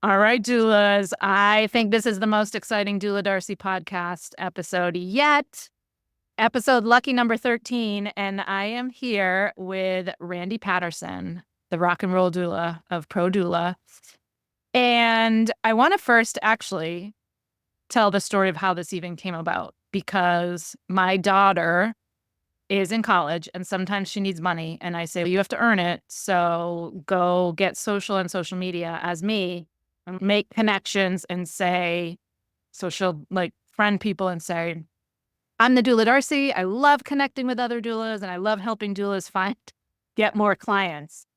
All right, doulas. I think this is the most exciting Doula Darcy Podcast episode yet. Episode lucky number 13. And I am here with Randy Patterson, the rock and roll doula of ProDoula. And I want to first actually tell the story of how this even came about, because my daughter is in college and sometimes she needs money. And I say, well, you have to earn it. So go get social and social media as me, and make connections and say, so she'll like friend people and say, I'm the Doula Darcy. I love connecting with other doulas and I love helping doulas get more clients,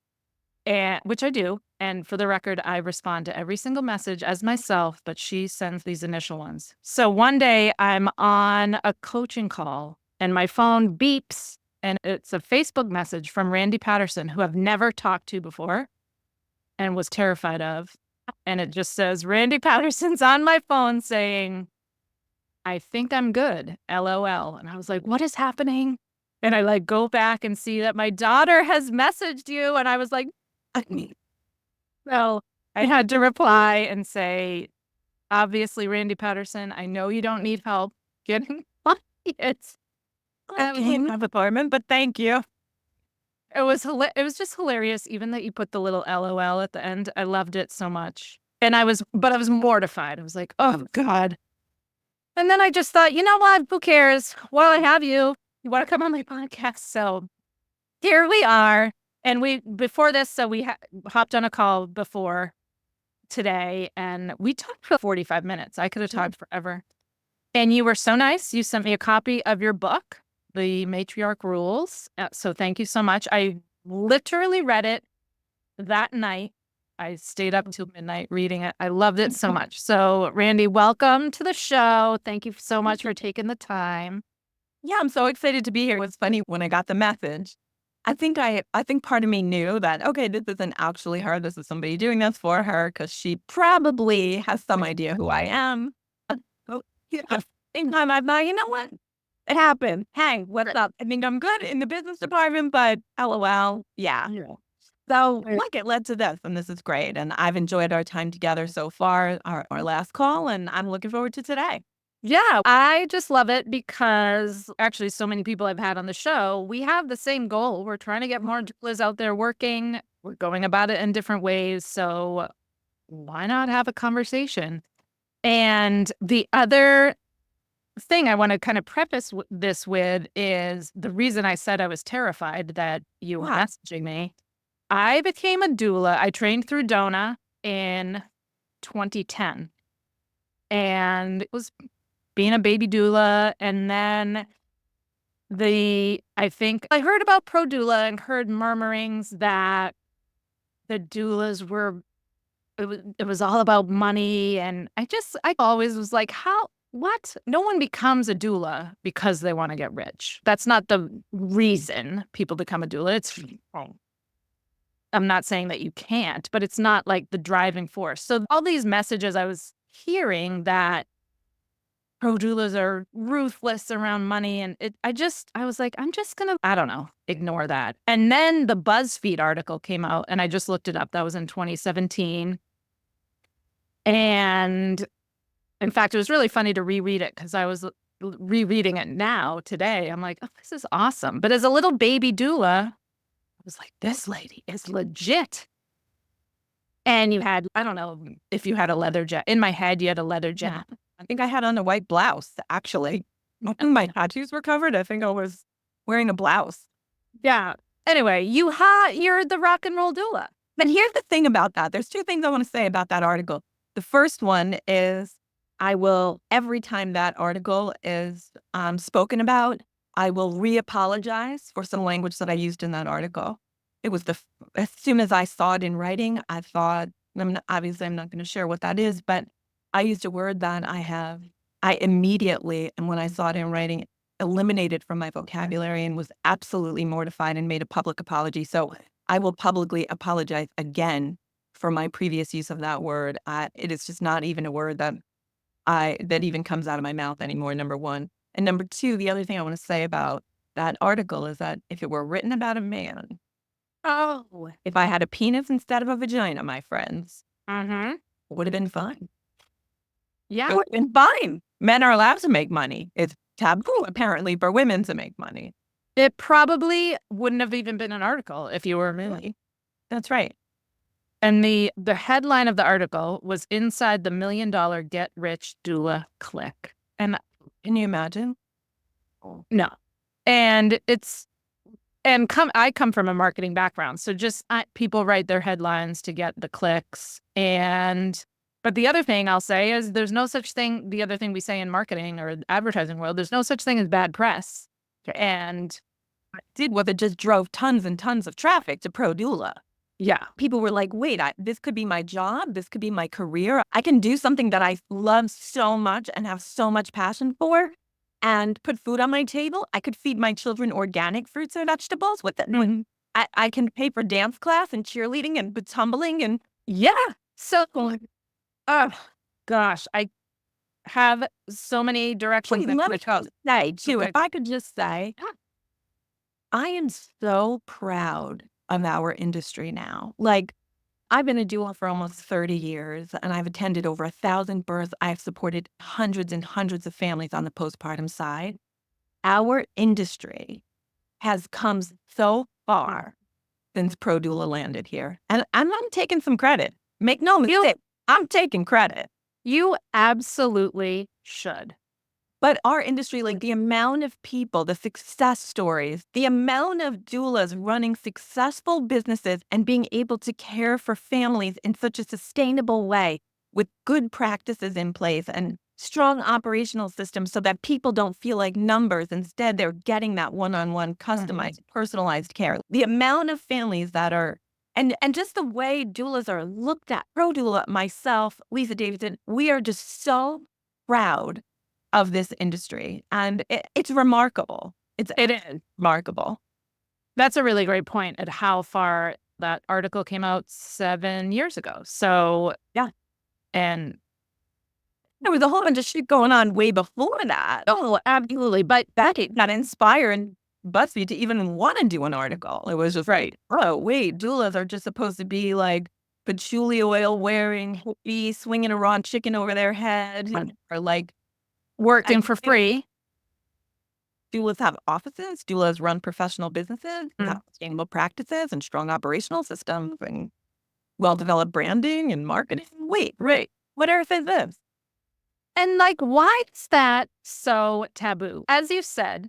and which I do. And for the record, I respond to every single message as myself, but she sends these initial ones. So one day I'm on a coaching call and my phone beeps and it's a Facebook message from Randy Patterson, who I've never talked to before and was terrified of. And it just says, Randy Patterson's on my phone saying, I think I'm good, LOL. And I was like, what is happening? And I go back and see that my daughter has messaged you. And I was like, well, I had to reply and say, obviously, Randy Patterson, I know you don't need help getting clients. I can't have apartment, but thank you. It was just hilarious, even that you put the little LOL at the end. I loved it so much. And I was mortified. I was like, oh God. And then I just thought, you know what? Who cares? While I have you, you want to come on my podcast? So here we are. And before this, so we hopped on a call before today and we talked for 45 minutes. I could have talked forever. And you were so nice. You sent me a copy of your book, The Matriarch Rules. So thank you so much. I literally read it that night. I stayed up until midnight reading it. I loved it so much. So Randy, welcome to the show. Thank you so much for taking the time. Yeah, I'm so excited to be here. It was funny when I got the message. I think part of me knew that, okay, this isn't actually her. This is somebody doing this for her because she probably has some idea who I am. So, yeah. Same time, I thought, you know what? It happened. Hey, what's up? I think I'm good in the business department, but LOL. Yeah. So look, it led to this, and this is great. And I've enjoyed our time together so far, our last call, and I'm looking forward to today. Yeah, I just love it because actually so many people I've had on the show, we have the same goal. We're trying to get more doulas out there working. We're going about it in different ways. So why not have a conversation? And the other thing I want to kind of preface this with is the reason I said I was terrified that you were messaging me. I became a doula. I trained through DONA in 2010 and it was being a baby doula. And then I think I heard about ProDoula and heard murmurings that the doulas it was all about money. And I always was like, what? No one becomes a doula because they want to get rich. That's not the reason people become a doula. I'm not saying that you can't, but it's not like the driving force. So all these messages I was hearing that pro-doulas are ruthless around money. And I was like, I'm just going to, I don't know, ignore that. And then the BuzzFeed article came out and I just looked it up. That was in 2017. And in fact, it was really funny to reread it because I was rereading it now today. I'm like, oh, this is awesome. But as a little baby doula, I was like, this lady is legit. And you had, I don't know if you had a leather jacket. In my head, you had a leather jacket. Yeah. I think I had on a white blouse, actually. My tattoos were covered. I think I was wearing a blouse. Yeah. Anyway, you're the rock and roll doula. But here's the thing about that. There's two things I want to say about that article. The first one is every time that article is spoken about, I will re-apologize for some language that I used in that article. It was as soon as I saw it in writing, I thought, obviously I'm not going to share what that is, but I used a word that I immediately, and when I saw it in writing, eliminated from my vocabulary and was absolutely mortified and made a public apology. So I will publicly apologize again for my previous use of that word. It is just not even a word that even comes out of my mouth anymore, number one. And number two, the other thing I want to say about that article is that if it were written about a man, if I had a penis instead of a vagina, my friends, would have been fine. Yeah. It would have been fine. Men are allowed to make money. It's taboo, apparently, for women to make money. It probably wouldn't have even been an article if you were a man. That's right. And the headline of the article was "Inside the $1 Million Get Rich Doula Clique." And Can you imagine? no. And I come from a marketing background. So just people write their headlines to get the clicks. But the other thing I'll say is there's no such thing. The other thing we say in marketing or advertising world, there's no such thing as bad press. And it just drove tons and tons of traffic to ProDoula. yeah, People were like, wait, this could be my job. This could be my career. I can do something that I love so much and have so much passion for and put food on my table. I could feed my children organic fruits and vegetables with it. Mm-hmm. I can pay for dance class and cheerleading and tumbling and yeah. So, oh gosh, I have so many directions. let me say too, Okay. if I could just say, I am so proud of our industry now. Like, I've been a doula for almost 30 years, and I've attended over 1,000 births. I've supported hundreds and hundreds of families on the postpartum side. Our industry has come so far since ProDoula landed here. And I'm taking some credit. Make no mistake, I'm taking credit. You absolutely should. But our industry, like the amount of people, the success stories, the amount of doulas running successful businesses and being able to care for families in such a sustainable way with good practices in place and strong operational systems so that people don't feel like numbers. Instead, they're getting that one-on-one customized, personalized care. The amount of families that are, and just the way doulas are looked at. ProDoula, myself, Lisa Davidson, we are just so proud of this industry. And it's remarkable. It is remarkable. That's a really great point at how far that article came out 7 years ago. So, yeah. And there was a whole bunch of shit going on way before that. oh, absolutely. But that inspired BuzzFeed to even want to do an article. It was just right. Oh, wait, doulas are just supposed to be like patchouli oil wearing, hippie, swinging a raw chicken over their head, or like working for free. Doulas have offices. Doulas run professional businesses, have sustainable practices and strong operational systems and well-developed branding and marketing. Wait, right. What earth is this? And like, why is that so taboo? As you said,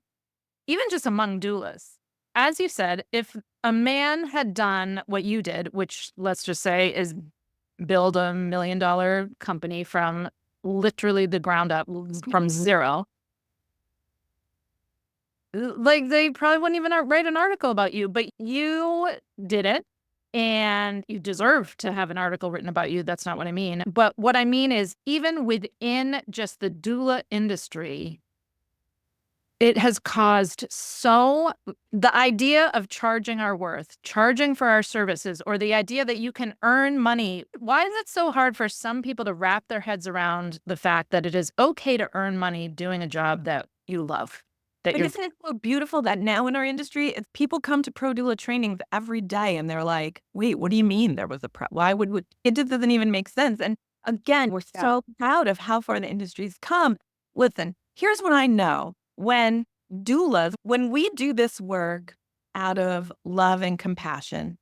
even just among doulas, as you said, if a man had done what you did, which let's just say is build a $1 million company from literally the ground up, from zero, like they probably wouldn't even write an article about you, but you did it and you deserve to have an article written about you. That's not what I mean. But what I mean is even within just the doula industry, it has caused the idea of charging our worth, charging for our services, or the idea that you can earn money. Why is it so hard for some people to wrap their heads around the fact that it is okay to earn money doing a job that you love? But isn't it so beautiful that now in our industry, people come to ProDoula trainings every day and they're like, wait, what do you mean there was a why would it just doesn't even make sense. And again, we're so proud of how far the industry's come. Listen, here's what I know. When we do this work out of love and compassion,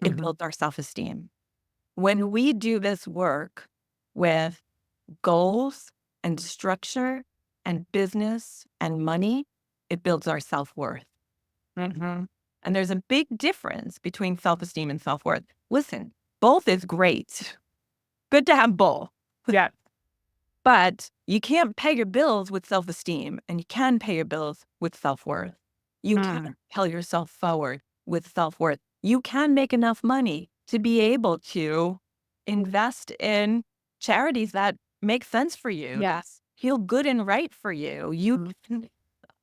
it builds our self-esteem. When we do this work with goals and structure and business and money, it builds our self-worth. And there's a big difference between self-esteem and self-worth. Listen, both is great. Good to have both. Yeah. But you can't pay your bills with self-esteem, and you can pay your bills with self-worth. You can propel yourself forward with self-worth. You can make enough money to be able to invest in charities that make sense for you. Yes. Feel good and right for you.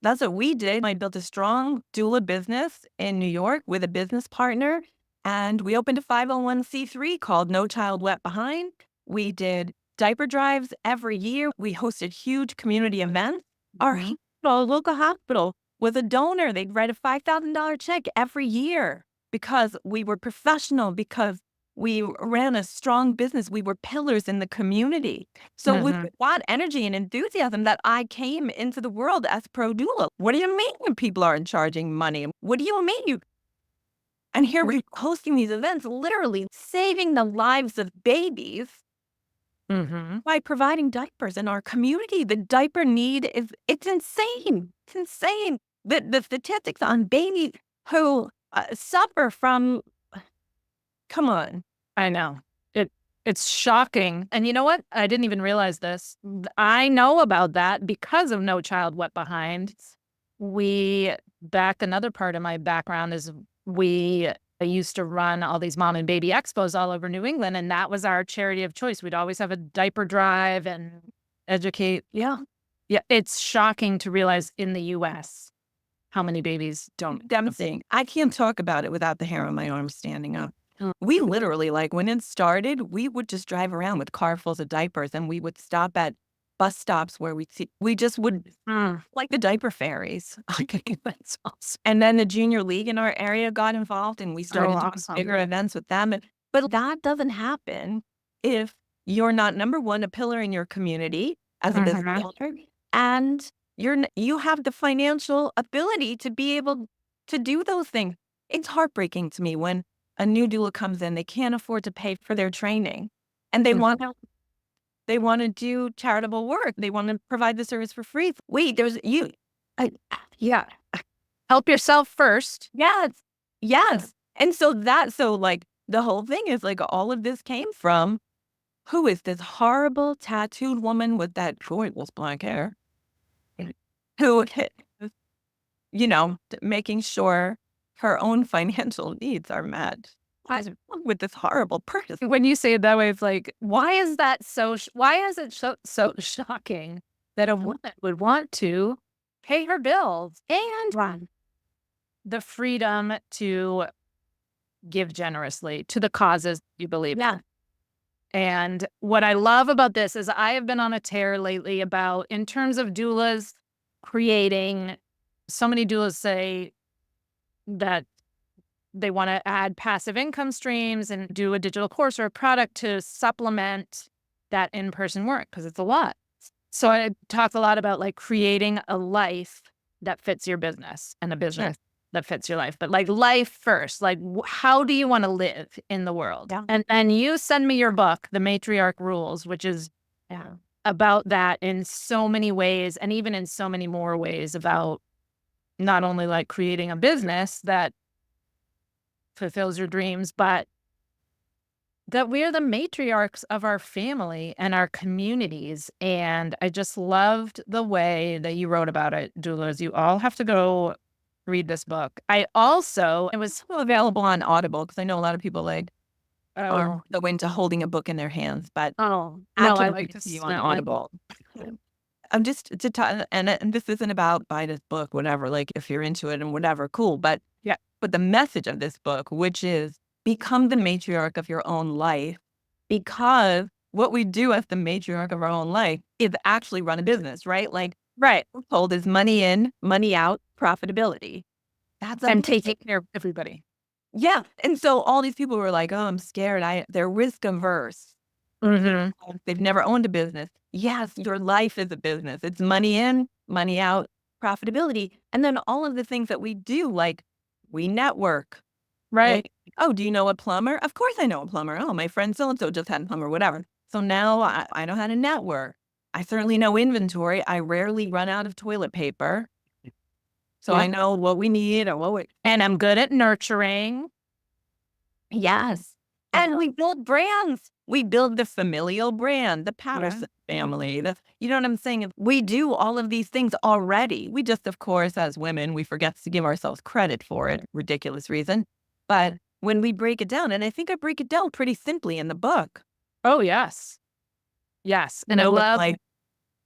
That's what we did. I built a strong doula business in New York with a business partner, and we opened a 501c3 called No Child Left Behind. We did diaper drives every year. We hosted huge community events. Our local hospital was a donor. They'd write a $5,000 check every year because we were professional, because We ran a strong business. We were pillars in the community. So with what energy and enthusiasm that I came into the world as pro doula. What do you mean people aren't charging money? What do you mean And here we're hosting these events, literally saving the lives of babies by providing diapers in our community. The diaper need it's insane. It's insane. The statistics on babies who suffer from, come on. I know. It's shocking. And you know what? I didn't even realize this. I know about that because of No Child Left Behind. Another part of my background is I used to run all these mom and baby expos all over New England, and that was our charity of choice. We'd always have a diaper drive and educate. Yeah. It's shocking to realize in the U.S. how many babies don't. Devastating. I can't talk about it without the hair on my arm standing up. We literally, like, when it started, we would just drive around with carfuls of diapers, and we would stop at bus stops where we just would, like the diaper fairies. That's awesome. And then the junior league in our area got involved, and we started doing bigger events with them. But that doesn't happen if you're not, number one, a pillar in your community as a business owner, and you have the financial ability to be able to do those things. It's heartbreaking to me when a new doula comes in, they can't afford to pay for their training, and they want to do charitable work. They want to provide the service for free. Wait, Yeah. Help yourself first. Yes. And so like the whole thing is like all of this came from, who is this horrible tattooed woman with that gorgeous black hair who, making sure her own financial needs are met with this horrible person. When you say it that way, it's like, why is it so shocking that a woman would want to pay her bills and run the freedom to give generously to the causes you believe in? And what I love about this is I have been on a tear lately about, in terms of doulas creating, so many doulas say that they want to add passive income streams and do a digital course or a product to supplement that in-person work because it's a lot. So I talk a lot about like creating a life that fits your business and a business that fits your life. But like life first, like how do you want to live in the world? Yeah. And then you send me your book, The Matriarch Rules, which is about that in so many ways, and even in so many more ways, about not only like creating a business that fulfills your dreams, but that we're the matriarchs of our family and our communities. And I just loved the way that you wrote about it, doulas. You all have to go read this book. It was available on Audible because I know a lot of people are go into holding a book in their hands, but I like to see you on Audible. I'm just to talk, and this isn't about buy this book, whatever. Like if you're into it and whatever, cool. But the message of this book, which is become the matriarch of your own life, because what we do as the matriarch of our own life is actually run a business, right? Like, we're told is money in, money out, profitability. And taking care of everybody. Yeah. And so all these people were like, oh, I'm scared. They're risk averse. They've never owned a business. Yes, your life is a business. It's money in, money out, profitability. And then all of the things that we do, like we network. Right. Oh, do you know a plumber? Of course I know a plumber. Oh, my friend so-and-so just had a plumber, whatever. So now I know how to network. I certainly know inventory. I rarely run out of toilet paper. So I know what we need and I'm good at nurturing. Yes. And we build brands. We build the familial brand, the Patterson family. You know what I'm saying? We do all of these things already. We just, of course, as women, we forget to give ourselves credit for it. Ridiculous reason. But when we break it down, and I think I break it down pretty simply in the book. Oh, yes. Yes. And I love...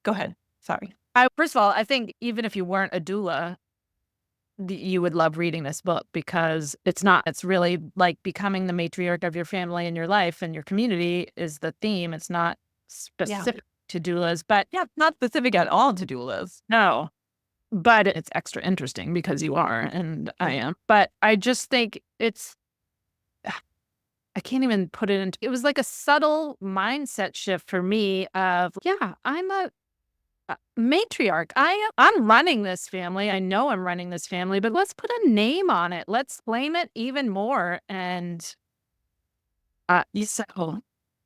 Go ahead. Sorry. First of all, I think even if you weren't a doula, you would love reading this book because it's really like becoming the matriarch of your family and your life and your community is the theme. It's not specific to doulas, but not specific at all to doulas. No, but it's extra interesting because you are and I am. But I just think I can't even put it into, it was like a subtle mindset shift for me of, yeah, I'm a matriarch. I'm running this family. I know I'm running this family, but let's put a name on it. Let's claim it even more. And so,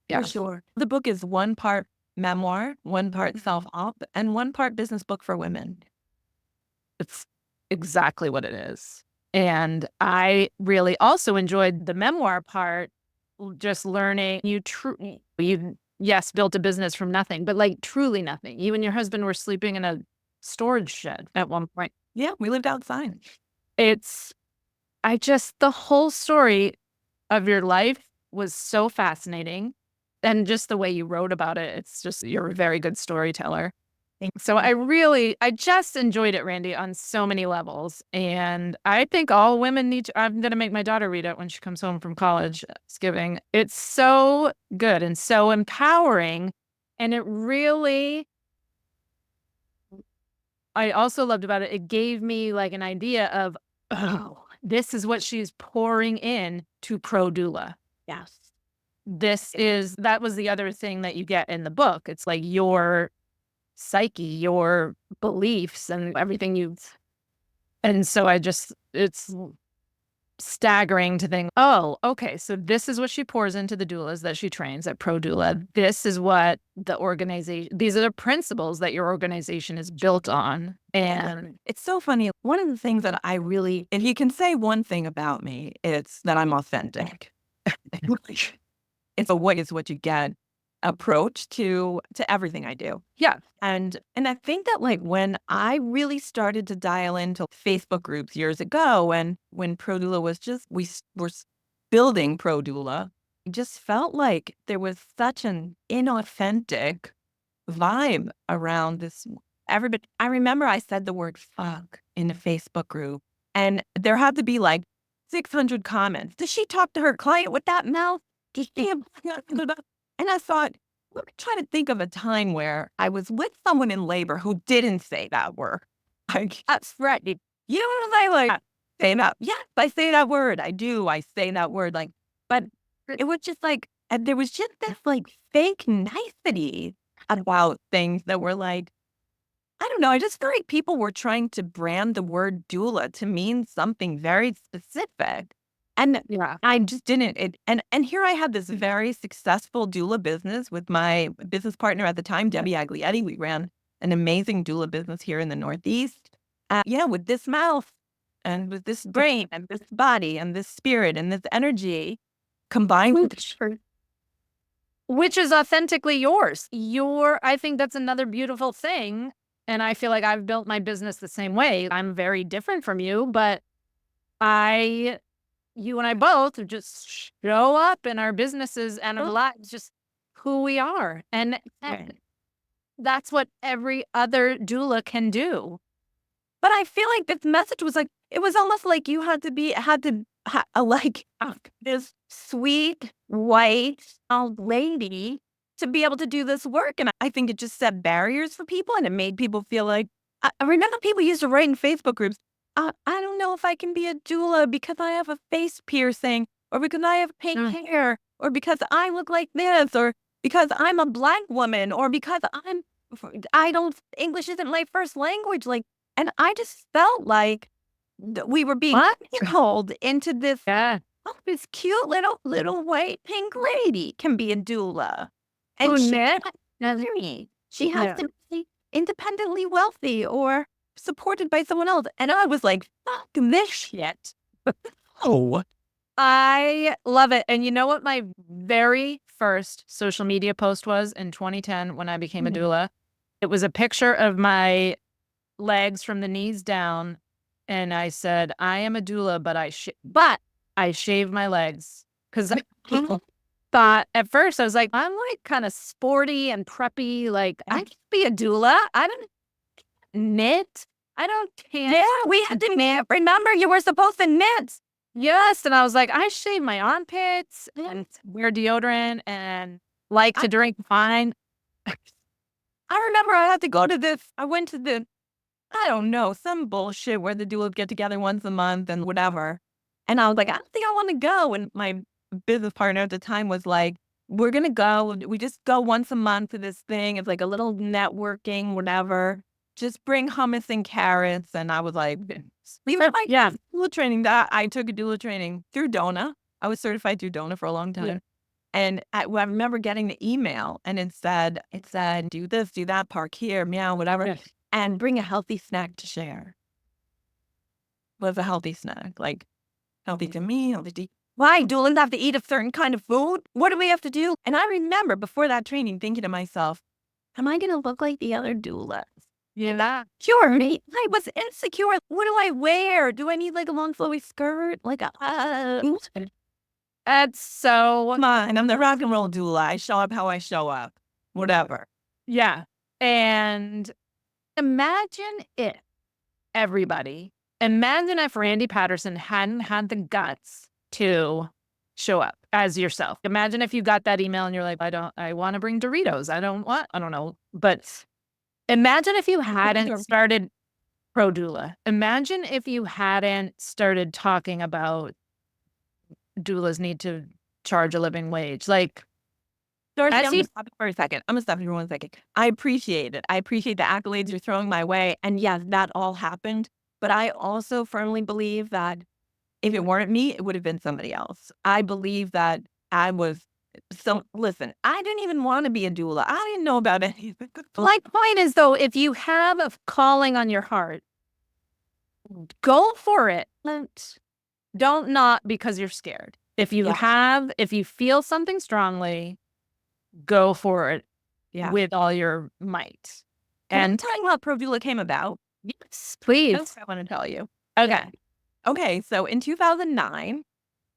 yeah. For sure. The book is one part memoir, one part self-help, and one part business book for women. It's exactly what it is. And I really also enjoyed the memoir part, just learning you yes, built a business from nothing, but like truly nothing. You and your husband were sleeping in a storage shed at one point. Yeah, we lived outside. The whole story of your life was so fascinating. And just the way you wrote about it, it's just, you're a very good storyteller. So I just enjoyed it, Randy, on so many levels. And I think all women need to, I'm going to make my daughter read it when she comes home from college, Thanksgiving. It's so good and so empowering. And it really, I also loved about it, it gave me like an idea of, oh, this is what she's pouring in to ProDoula. Yes. That was the other thing that you get in the book. It's like your psyche, your beliefs, and everything and so it's staggering to think, oh, okay, so this is what she pours into the doulas that she trains at ProDoula. This is what these are the principles that your organization is built on. And it's so funny. One of the things that if you can say one thing about me, it's that I'm authentic. It's a what is what you get approach to everything I do. yeah, And I think that like when I really started to dial into Facebook groups years ago, and when ProDoula was we were building ProDoula, it just felt like there was such an inauthentic vibe around this. Everybody, I remember I said the word fuck in a Facebook group, and there had to be like 600 comments. Does she talk to her client with that mouth? Does she? And I thought, let me try to think of a time where I was with someone in labor who didn't say that word. Like, that's right. You know what I like saying that? Yes, I say that word. I do. I say that word. Like, but it was just like, and there was just this like fake nicety about things that were like, I don't know. I just feel like people were trying to brand the word doula to mean something very specific. And yeah, I just didn't. And here I had this very successful doula business with my business partner at the time, Debbie Aglietti. We ran an amazing doula business here in the Northeast. With this mouth and with this brain and this body and this spirit and this energy combined with which is authentically yours. I think that's another beautiful thing. And I feel like I've built my business the same way. I'm very different from you, but you and I both just show up in our businesses and our lives, just who we are. And that's what every other doula can do. But I feel like this message was like, it was almost like you had to this sweet, white old lady to be able to do this work. And I think it just set barriers for people, and it made people feel like, I remember people used to write in Facebook groups, I don't know if I can be a doula because I have a face piercing, or because I have pink hair, or because I look like this, or because I'm a Black woman, or because English isn't my first language. Like, and I just felt like we were being pulled into this, this cute little white pink lady can be a doula. And she has to be independently wealthy or supported by someone else. And I was like, fuck this shit. Oh, I love it. And you know what my very first social media post was in 2010 when I became a doula? It was a picture of my legs from the knees down. And I said, I am a doula, but I shave my legs. Because people thought at first, I was like, I'm like kind of sporty and preppy. Like, I can be a doula. I don't knit. I don't tan. Yeah, we had to knit. Remember, you were supposed to knit. Yes. And I was like, I shave my armpits and wear deodorant and like to drink wine. I remember I had to go to I went to I don't know, some bullshit where the doulas get together once a month and whatever. And I was like, I don't think I want to go. And my business partner at the time was like, we're going to go. We just go once a month to this thing. It's like a little networking, whatever. Just bring hummus and carrots. And I was like, we were like, Yeah. doula training. That I took a doula training through Dona. I was certified through Dona for a long time. Yeah. And I remember getting the email and it said, do this, do that, park here, meow, whatever, Yeah. and bring a healthy snack to share. Was a healthy snack, like healthy to me, healthy to why? Doulas have to eat a certain kind of food? What do we have to do? And I remember before that training thinking to myself, am I going to look like the other doulas? Yeah. Sure. I was insecure. What do I wear? Do I need like a long flowy skirt? Like That's so come on, I'm the rock and roll doula. I show up how I show up. Whatever. Yeah. And imagine if Randy Patterson hadn't had the guts to show up as yourself. Imagine if you got that email and you're like, I want to bring Doritos. I don't know. But imagine if you hadn't started ProDoula. Imagine if you hadn't started talking about doulas need to charge a living wage. Like, Darcy, I'm going to stop you for a second. I'm going to stop you for 1 second. I appreciate it. I appreciate the accolades you're throwing my way. And yes, that all happened. But I also firmly believe that if it weren't me, it would have been somebody else. I believe that listen, I didn't even want to be a doula. I didn't know about anything. My point is, though, if you have a calling on your heart, go for it. Don't not because you're scared. If you feel something strongly, go for it with all your might. And tell you how ProDoula came about. Yes, please. That's what I want to tell you. Okay. Okay, so in 2009,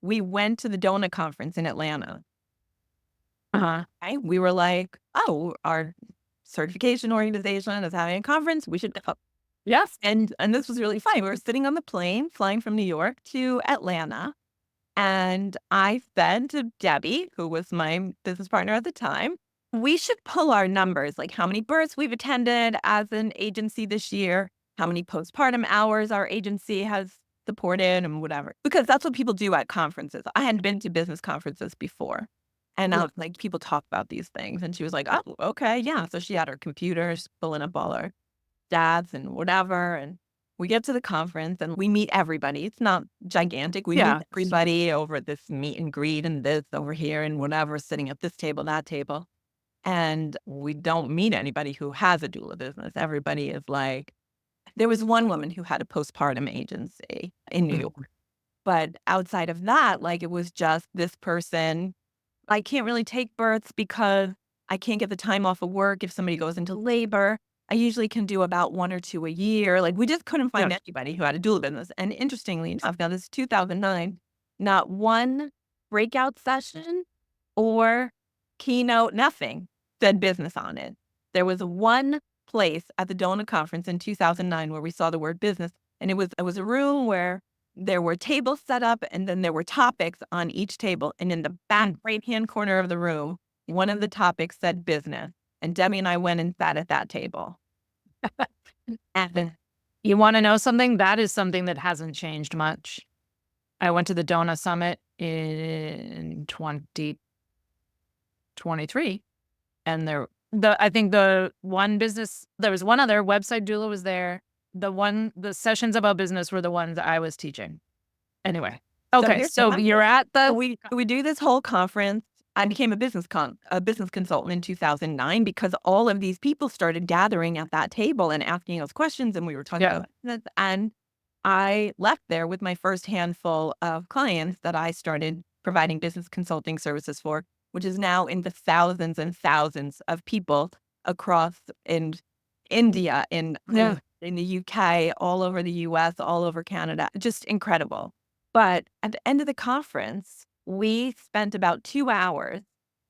we went to the Dona conference in Atlanta. Okay, we were like, oh, our certification organization is having a conference. We should go. Yes. And this was really fun. We were sitting on the plane flying from New York to Atlanta. And I said to Debbie, who was my business partner at the time, we should pull our numbers, like how many births we've attended as an agency this year, how many postpartum hours our agency has supported and whatever. Because that's what people do at conferences. I hadn't been to business conferences before. And I was like, people talk about these things. And she was like, oh, okay, yeah. So she had her computers pulling up all our stats and whatever. And we get to the conference and we meet everybody. It's not gigantic. We meet everybody over this meet and greet and this over here and whatever, sitting at this table, that table. And we don't meet anybody who has a doula business. Everybody is like, there was one woman who had a postpartum agency in New York. But outside of that, like it was just this person. I can't really take births because I can't get the time off of work if somebody goes into labor. I usually can do about 1 or 2 a year. Like we just couldn't find anybody who had a doula business. And interestingly enough, now this is 2009, not one breakout session or keynote, nothing said business on it. There was one place at the Dona conference in 2009 where we saw the word business. And it was a room where there were tables set up and then there were topics on each table. And in the back right-hand corner of the room, one of the topics said business. And Debbie and I went and sat at that table. And you want to know something? That is something that hasn't changed much. I went to the Dona Summit in 2023. And I think the one business, there was one other website doula was there. The sessions about business were the ones I was teaching. Anyway. Okay. So you're at we do this whole conference. I became a business consultant in 2009 because all of these people started gathering at that table and asking us questions, and we were talking about business. And I left there with my first handful of clients that I started providing business consulting services for, which is now in the thousands and thousands of people across in India, in the UK, all over the US, all over Canada. Just incredible. But at the end of the conference, we spent about 2 hours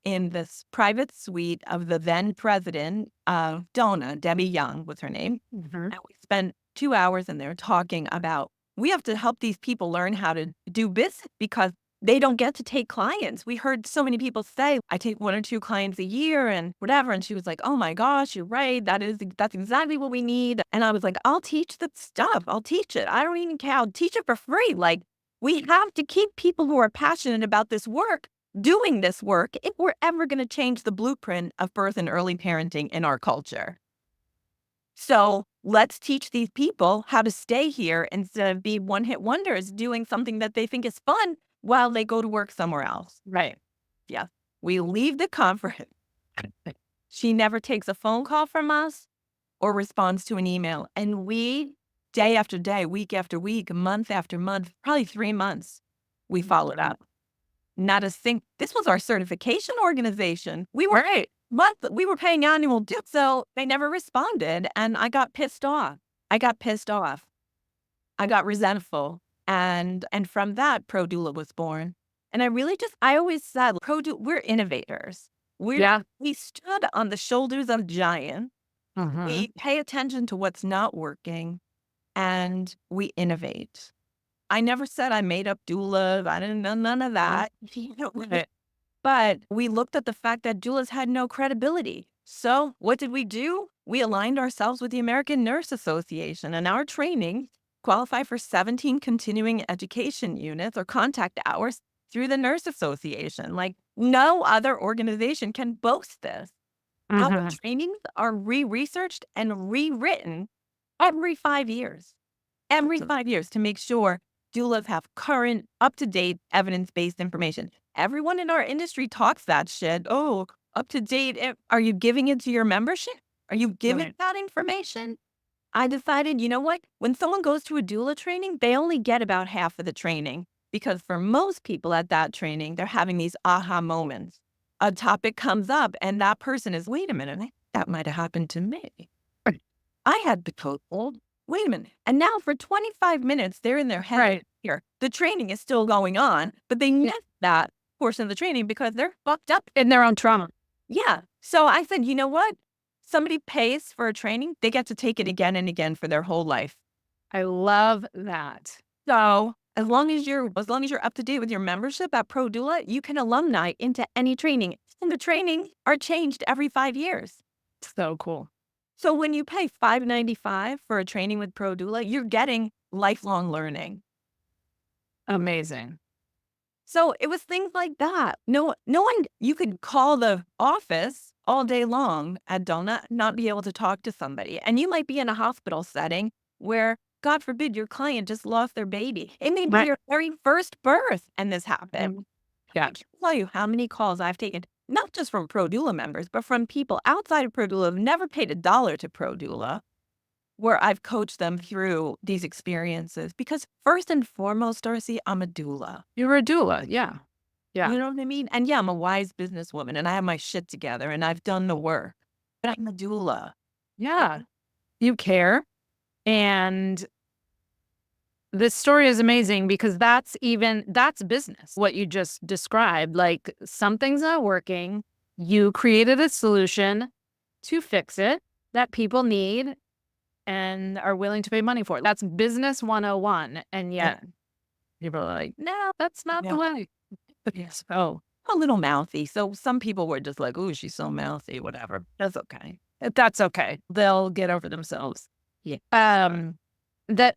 in this private suite of the then president of Dona, Debbie Young was her name. And we spent 2 hours in there talking about, we have to help these people learn how to do business because they don't get to take clients. We heard so many people say, I take 1 or 2 clients a year and whatever. And she was like, oh my gosh, you're right. That's exactly what we need. And I was like, I'll teach the stuff. I'll teach it. I don't even care. I'll teach it for free. Like, We have to keep people who are passionate about this work doing this work if we're ever going to change the blueprint of birth and early parenting in our culture. So let's teach these people how to stay here instead of be one-hit wonders doing something that they think is fun while they go to work somewhere else. Right. Yeah. We leave the conference. She never takes a phone call from us or responds to an email. And we, day after day, week after week, month after month, probably 3 months, we followed up. Not a thing. This was our certification organization. We were we were paying annual dues, so they never responded. And I got pissed off. I got resentful. And from that, ProDoula was born. And I always said, we're innovators. We stood on the shoulders of giants. We pay attention to what's not working, and we innovate. I never said I made up doulas. I didn't know none of that. But we looked at the fact that doulas had no credibility. So what did we do? We aligned ourselves with the American Nurse Association, and our training qualified for 17 continuing education units or contact hours through the Nurse Association. Like, no other organization can boast this. Our trainings are re-researched and rewritten every 5 years. Every 5 years to make sure doulas have current, up-to-date, evidence-based information. Everyone in our industry talks that shit. Oh, up-to-date. Are you giving it to your membership? Are you giving that information? I decided, you know what? When someone goes to a doula training, they only get about half of the training. Because for most people at that training, they're having these aha moments. A topic comes up and that person is, wait a minute, that might have happened to me. I had been told, wait a minute. And now for 25 minutes, they're in their head here. The training is still going on, but they missed that portion of the training because they're fucked up in their own trauma. Yeah. So I said, you know what? Somebody pays for a training, they get to take it again and again for their whole life. I love that. So as long as you're up to date with your membership at ProDoula, you can alumni into any training. And the training are changed every 5 years. So cool. So when you pay $595 for a training with ProDoula, you're getting lifelong learning. Amazing. So it was things like that. No one, you could call the office all day long at Doula, not be able to talk to somebody. And you might be in a hospital setting where, God forbid, your client just lost their baby. It may be your very first birth and this happened. Yeah. I can't tell you how many calls I've taken, not just from ProDoula members, but from people outside of ProDoula who've never paid $1 to ProDoula, where I've coached them through these experiences. Because first and foremost, Darcy, I'm a doula. You're a doula, yeah. Yeah. You know what I mean? And yeah, I'm a wise businesswoman and I have my shit together and I've done the work, but I'm a doula. Yeah. You care. And this story is amazing because that's business, what you just described. Like, something's not working. You created a solution to fix it that people need and are willing to pay money for. That's business 101. And yet people are like, no, that's not the way. Yes. Oh, a little mouthy. So some people were just like, oh, she's so mouthy, whatever. That's okay. That's okay. They'll get over themselves. Yeah. That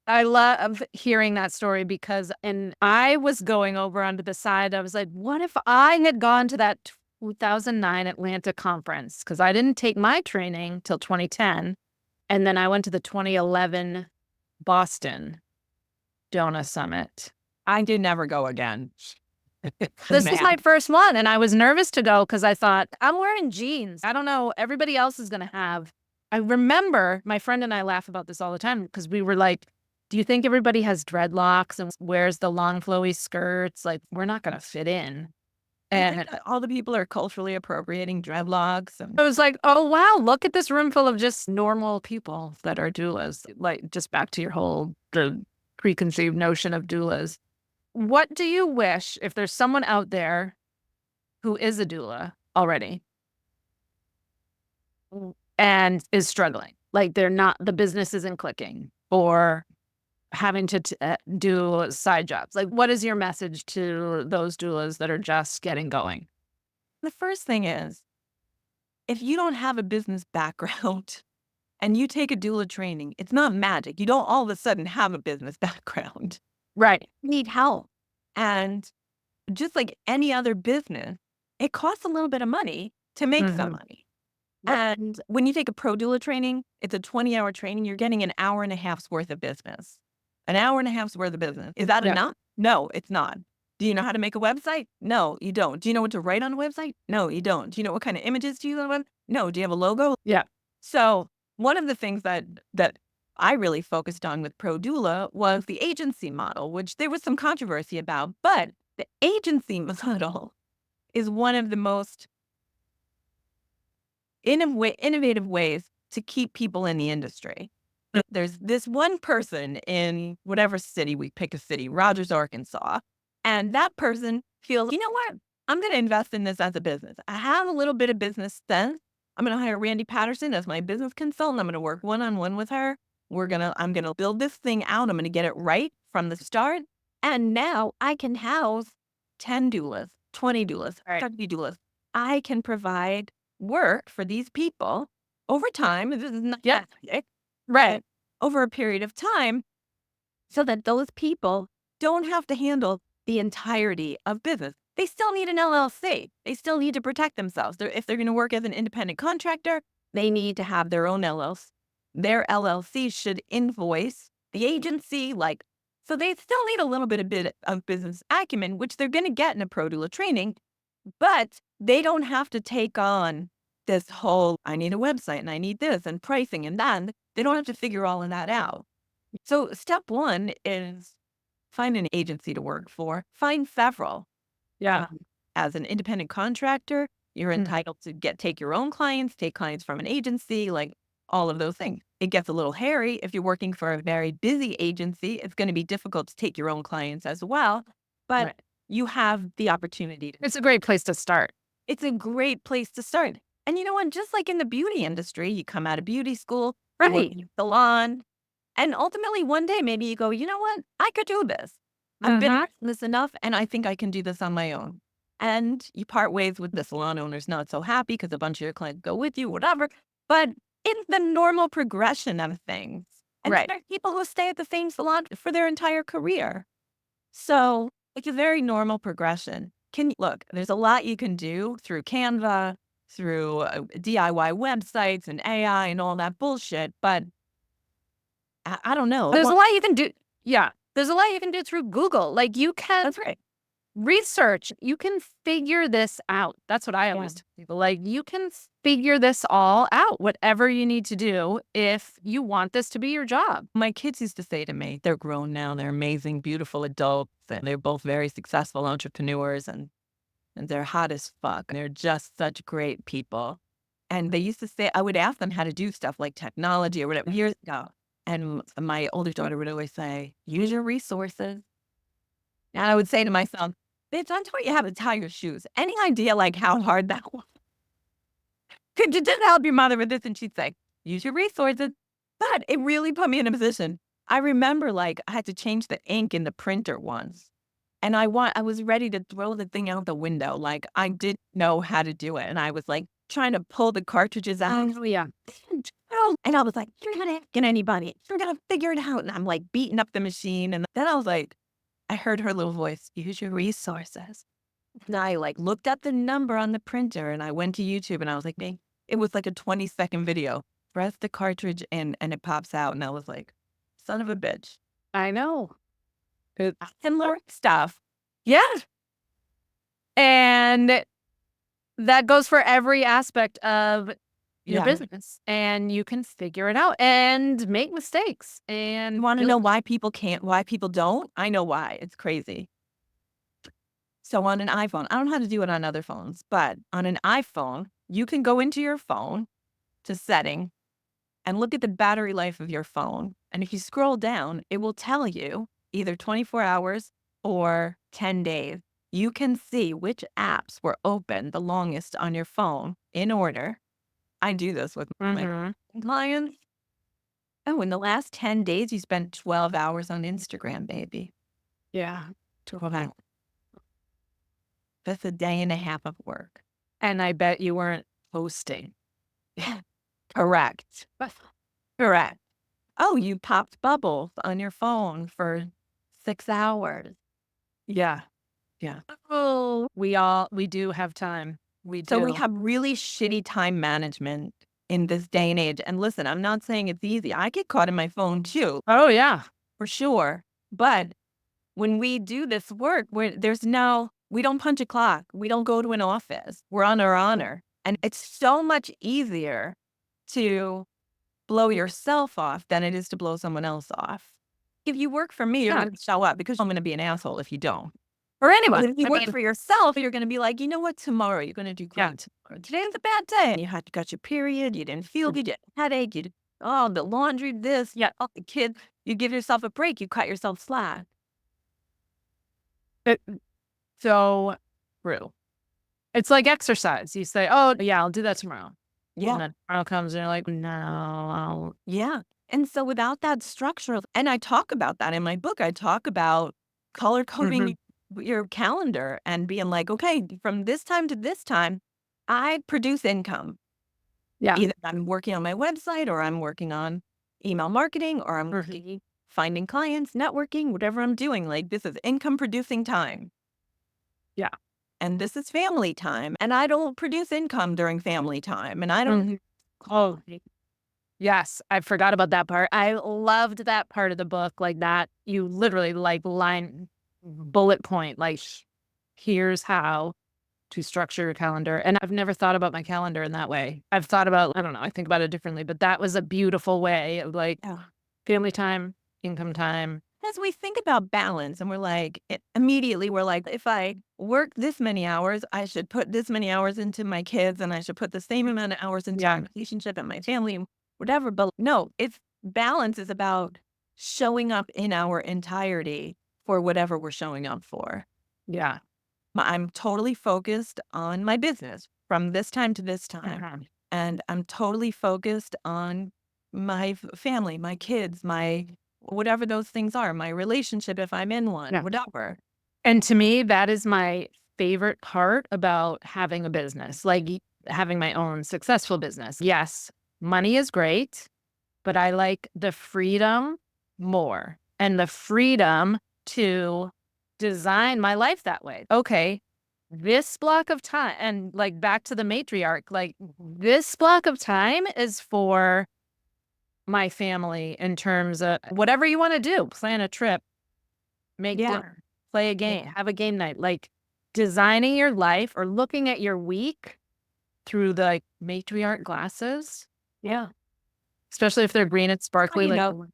I love hearing that story because, and I was going over onto the side. I was like, what if I had gone to that 2009 Atlanta conference? Because I didn't take my training till 2010. And then I went to the 2011 Boston Doula Summit. I did never go again. This was my first one, and I was nervous to go because I thought, I'm wearing jeans. I don't know. Everybody else is going to have. I remember my friend and I laugh about this all the time because we were like, do you think everybody has dreadlocks and wears the long flowy skirts? Like, we're not going to fit in. And all the people are culturally appropriating dreadlocks. I was like, oh, wow, look at this room full of just normal people that are doulas. Like, just back to your the preconceived notion of doulas. What do you wish, if there's someone out there who is a doula already and is struggling, like the business isn't clicking or having to do side jobs? Like, what is your message to those doulas that are just getting going? The first thing is, if you don't have a business background and you take a doula training, it's not magic. You don't all of a sudden have a business background. Right. Need help. And just like any other business, it costs a little bit of money to make some money. Yep. And when you take a pro doula training, it's a 20-hour training. You're getting an hour and a half's worth of business. An hour and a half's worth of business. Is that Yeah. enough? No, it's not. Do you know how to make a website? No, you don't. Do you know what to write on a website? No, you don't. Do you know what kind of images to use on a website? No. Do you have a logo? Yeah. So one of the things that I really focused on with Pro Doula was the agency model, which there was some controversy about. But the agency model is one of the most innovative ways to keep people in the industry. There's this one person in whatever city, we pick a city, Rogers, Arkansas, and that person feels, you know what? I'm going to invest in this as a business. I have a little bit of business sense. I'm going to hire Randy Patterson as my business consultant. I'm going to work one-on-one with her. I'm going to build this thing out. I'm going to get it right from the start. And now I can house 10 doulas, 20 doulas, Right. 30 doulas. I can provide work for these people over time. This is not Right. over a period of time so that those people don't have to handle the entirety of business. They still need an LLC. They still need to protect themselves. If they're going to work as an independent contractor, they need to have their own LLC. Their LLC should invoice the agency, so they still need a little bit of business acumen, which they're going to get in a pro doula training, but they don't have to take on this whole, I need a website and I need this and pricing and that. They don't have to figure all of that out. So step one is find an agency to work for. Find several. Yeah. As an independent contractor, you're entitled to take your own clients, take clients from an agency, like all of those things. It gets a little hairy. If you're working for a very busy agency, it's going to be difficult to take your own clients as well. But Right. you have the opportunity to. It's a great place to start. It's a great place to start. And you know what? Just like in the beauty industry, you come out of beauty school, you work in a salon, and ultimately one day maybe you go, you know what? I could do this. I've been doing this enough, and I think I can do this on my own. And you part ways with the salon owner's not so happy because a bunch of your clients go with you, whatever. But it's the normal progression of things. And Right. there are people who stay at the same salon for their entire career. So it's a very normal progression. Look, there's a lot you can do through Canva, through DIY websites and AI and all that bullshit, but I don't know. There's a lot you can do. Yeah. There's a lot you can do through Google. Like you can That's right. research. You can figure this out. That's what I always tell people. Like you can figure this all out, whatever you need to do if you want this to be your job. My kids used to say to me, they're grown now, they're amazing, beautiful adults, and they're both very successful entrepreneurs, and they're hot as fuck. They're just such great people. And they used to say, I would ask them how to do stuff like technology or whatever years ago. And my older daughter would always say, use your resources. And I would say to myself, bitch, I taught you how to tie your shoes. Any idea like how hard that was? Could you just help your mother with this? And she'd say, use your resources. But it really put me in a position. I remember I had to change the ink in the printer once. And I was ready to throw the thing out the window. Like I didn't know how to do it. And I was trying to pull the cartridges out. Oh, yeah. And I was like, you're not asking anybody. You're going to figure it out. And I'm beating up the machine. And then I was like, I heard her little voice, use your resources. And I looked up the number on the printer and I went to YouTube and I was like, dang, it was like a 20-second video. Press the cartridge in and it pops out. And I was like, son of a bitch. I know. I can learn stuff. Yeah. And that goes for every aspect of your business. And you can figure it out and make mistakes. And You want to know why people can't, why people don't? I know why. It's crazy. So on an iPhone, I don't know how to do it on other phones, but on an iPhone, you can go into your phone to setting and look at the battery life of your phone. And if you scroll down, it will tell you either 24 hours or 10 days. You can see which apps were open the longest on your phone in order. I do this with my clients. Oh, in the last 10 days, you spent 12 hours on Instagram, baby. Yeah. 12 hours. That's a day and a half of work. And I bet you weren't posting. Correct. Correct. Oh, you popped bubbles on your phone for 6 hours. Yeah. Yeah. Oh, we do have time. We So we do. have really shitty time management in this day and age. And listen, I'm not saying it's easy. I get caught in my phone too, Oh, yeah. for sure. But when we do this work, we don't punch a clock. We don't go to an office. We're on our honor. And it's so much easier to blow yourself off than it is to blow someone else off. If you work for me, you're Yeah. going to show up because I'm going to be an asshole if you don't. Or anyone. But if you I work mean, for yourself, you're going to be like, you know what, tomorrow you're going to do yeah. great. Tomorrow. Today's a bad day. And got your period. You didn't feel good. You had a headache. The laundry, this. Yeah. Oh, the kid. You give yourself a break. You cut yourself slack. It, so true. It's like exercise. You say, oh, yeah, I'll do that tomorrow. Yeah. And then tomorrow comes and you're like, no, I'll. Yeah. And so without that structure, and I talk about that in my book, I talk about color coding your calendar and being like, okay, from this time to this time, I produce income. Yeah. Either I'm working on my website or I'm working on email marketing or I'm working, finding clients, networking, whatever I'm doing. Like this is income producing time. Yeah. And this is family time. And I don't produce income during family time. And I don't. Oh, yes. I forgot about that part. I loved that part of the book. Like that, you literally like line bullet point, like here's how to structure your calendar. And I've never thought about my calendar in that way. I've thought about, I don't know, I think about it differently, but that was a beautiful way of like family time, income time. As we think about balance and we're like, immediately we're like, if I work this many hours, I should put this many hours into my kids and I should put the same amount of hours into my relationship and my family and whatever. But no, it's balance is about showing up in our entirety for whatever we're showing up for. Yeah. I'm totally focused on my business from this time to this time. And I'm totally focused on my family, my kids, my whatever those things are, my relationship if I'm in one, whatever. And to me, that is my favorite part about having a business, like having my own successful business. Yes, money is great, but I like the freedom more and the freedom to design my life that way. Okay, this block of time, and like back to the matriarch, like this block of time is for my family in terms of whatever you want to do, plan a trip, make dinner, play a game, have a game night, like designing your life or looking at your week through the like, matriarch glasses. Yeah. Especially if they're green and sparkly.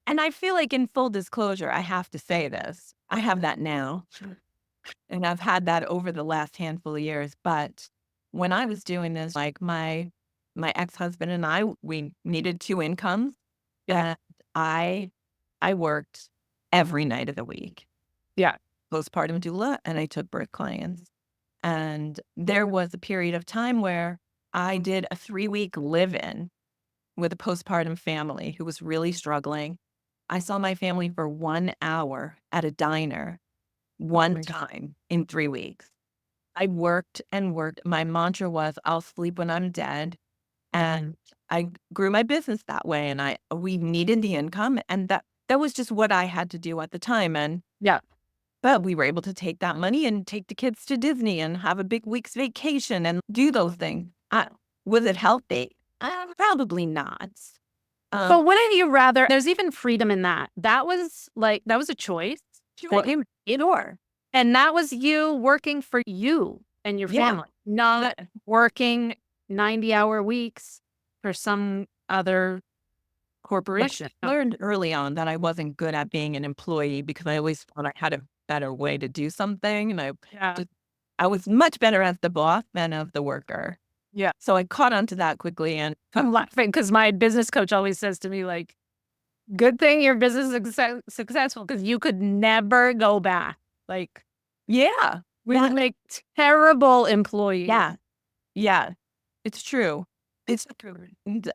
And I feel like in full disclosure, I have to say this. I have that now. And I've had that over the last handful of years. But when I was doing this, like my ex-husband and I, we needed 2 incomes. And I worked every night of the week. Yeah. Postpartum doula, and I took birth clients. And there was a period of time where I did a 3-week live-in with a postpartum family who was really struggling. I saw my family for 1 hour at a diner one time in 3 weeks. I worked and worked. My mantra was, I'll sleep when I'm dead. And I grew my business that way. And we needed the income. And that was just what I had to do at the time. And but we were able to take that money and take the kids to Disney and have a big week's vacation and do those things. Was it healthy? Probably not. But wouldn't you rather, there's even freedom in that. That was a choice. Sure. And that was you working for you and your family, not working 90-hour weeks for some other corporation. I learned early on that I wasn't good at being an employee because I always thought I had a better way to do something. And I was much better as the boss than of the worker. Yeah. So I caught on to that quickly. And I'm laughing because my business coach always says to me, like, good thing your business is successful because you could never go back. Like, we would make terrible employees. Yeah. It's true. It's true.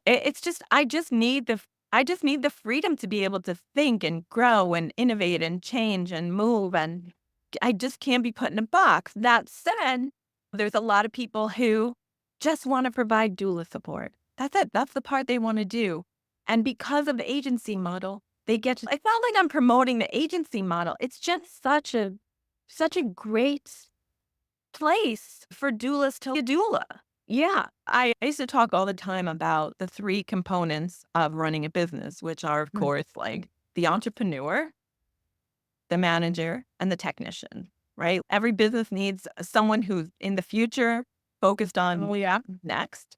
It's just, I just need the freedom to be able to think and grow and innovate and change and move. And I just can't be put in a box. That said, there's a lot of people who just want to provide doula support. That's it. That's the part they want to do. And because of the agency model, it's not like I'm promoting the agency model. It's just such a great place for doulas to be a doula. Yeah. I used to talk all the time about the three components of running a business, which are, of course, like the entrepreneur, the manager, and the technician, right? Every business needs someone who's in the future focused on next.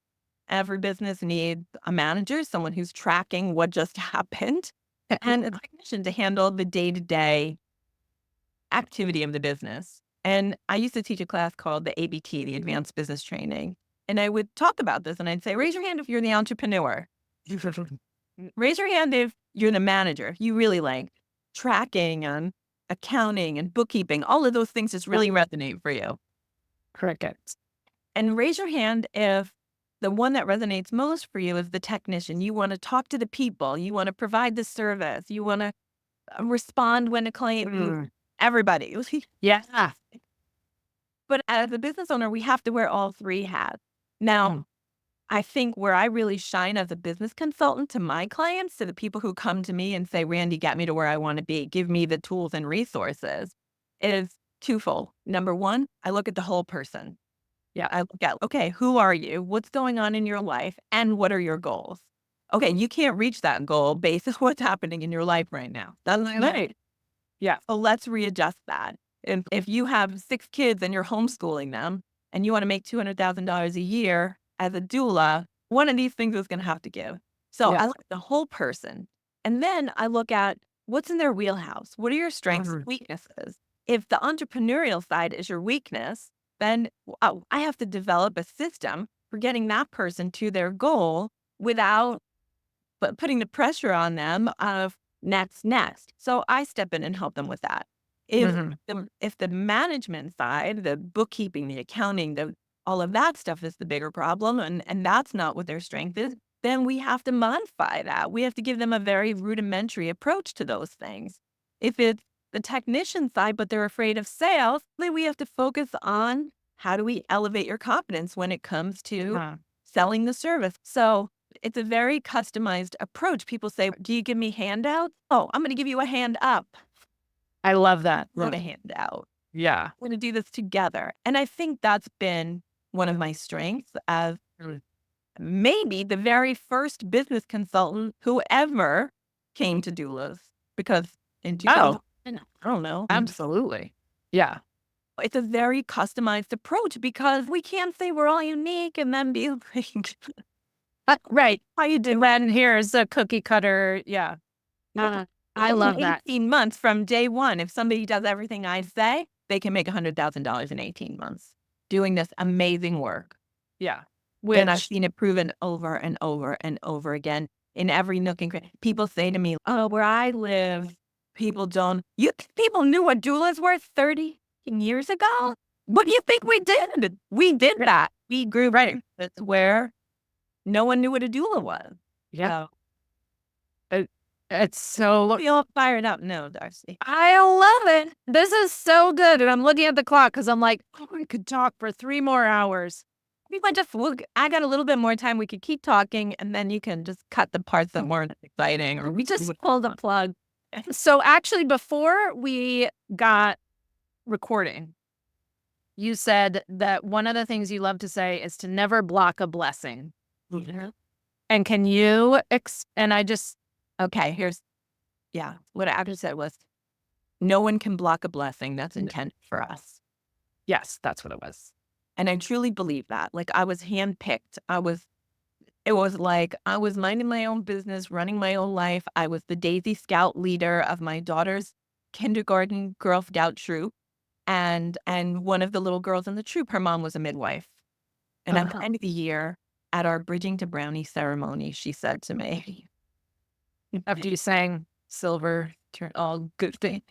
Every business needs a manager, someone who's tracking what just happened, and a technician to handle the day-to-day activity of the business. And I used to teach a class called the ABT, the Advanced Business Training. And I would talk about this and I'd say, raise your hand if you're the entrepreneur. Raise your hand if you're the manager, if you really like tracking and accounting and bookkeeping. All of those things just really resonate for you. Crickets. And raise your hand if the one that resonates most for you is the technician. You want to talk to the people. You want to provide the service. You want to respond when a client, everybody. Yeah. But as a business owner, we have to wear all three hats. Now, I think where I really shine as a business consultant to my clients, to the people who come to me and say, Randy, get me to where I want to be, give me the tools and resources, is twofold. Number one, I look at the whole person. Yeah, I look at, okay, who are you? What's going on in your life? And what are your goals? Okay, you can't reach that goal based on what's happening in your life right now. That's right. Yeah, so let's readjust that. And if you have 6 kids and you're homeschooling them and you want to make $200,000 a year as a doula, one of these things is going to have to give. So I look at the whole person. And then I look at what's in their wheelhouse. What are your strengths and weaknesses? If the entrepreneurial side is your weakness, then I have to develop a system for getting that person to their goal without putting the pressure on them of next. So I step in and help them with that. If the management side, the bookkeeping, the accounting, all of that stuff is the bigger problem, and that's not what their strength is, then we have to modify that. We have to give them a very rudimentary approach to those things. If it's the technician side, but they're afraid of sales, then we have to focus on how do we elevate your confidence when it comes to selling the service. So it's a very customized approach. People say, do you give me handouts? Oh, I'm going to give you a hand up. I love that. Not a handout. Yeah. We're going to do this together. And I think that's been one of my strengths as maybe the very first business consultant who ever came to doulas. Because in 2000, I don't know. Absolutely. Yeah. It's a very customized approach because we can't say we're all unique and then be like, right. how you doing? When here's a cookie cutter. Yeah. I love that. 18 months from day one, if somebody does everything I say, they can make $100,000 in 18 months doing this amazing work. Yeah. And I've seen it proven over and over and over again in every nook and cranny. People say to me, oh, where I live, people knew what doulas were 30 years ago? What do you think we did? We did that. We grew right. That's where no one knew what a doula was. Yeah. It's so... We all fired up. No, Darcy. I love it. This is so good. And I'm looking at the clock because I'm like, oh, I could talk for 3 more hours. We might I got a little bit more time. We could keep talking and then you can just cut the parts that weren't exciting, or we just pull the plug. So actually, before we got recording, you said that one of the things you love to say is to never block a blessing. And can you, okay, what I just said was, no one can block a blessing that's intended for us. Yes, that's what it was. And I truly believe that. Like, I was handpicked. It was like I was minding my own business, running my own life. I was the Daisy Scout leader of my daughter's kindergarten Girl Scout troop. And one of the little girls in the troop, her mom was a midwife. And at the end of the year, at our Bridging to Brownie ceremony, she said to me, after you sang Silver, all good thing.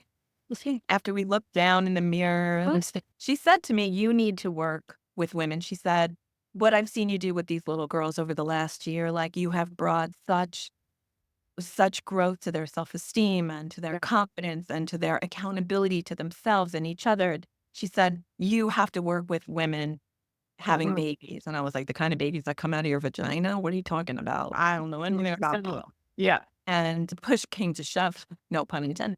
After we looked down in the mirror, she said to me, you need to work with women. She said, what I've seen you do with these little girls over the last year, like you have brought such growth to their self-esteem and to their confidence and to their accountability to themselves and each other. She said, you have to work with women having babies. And I was like, the kind of babies that come out of your vagina? What are you talking about? I don't know anything about that. Yeah. And push came to shove, no pun intended.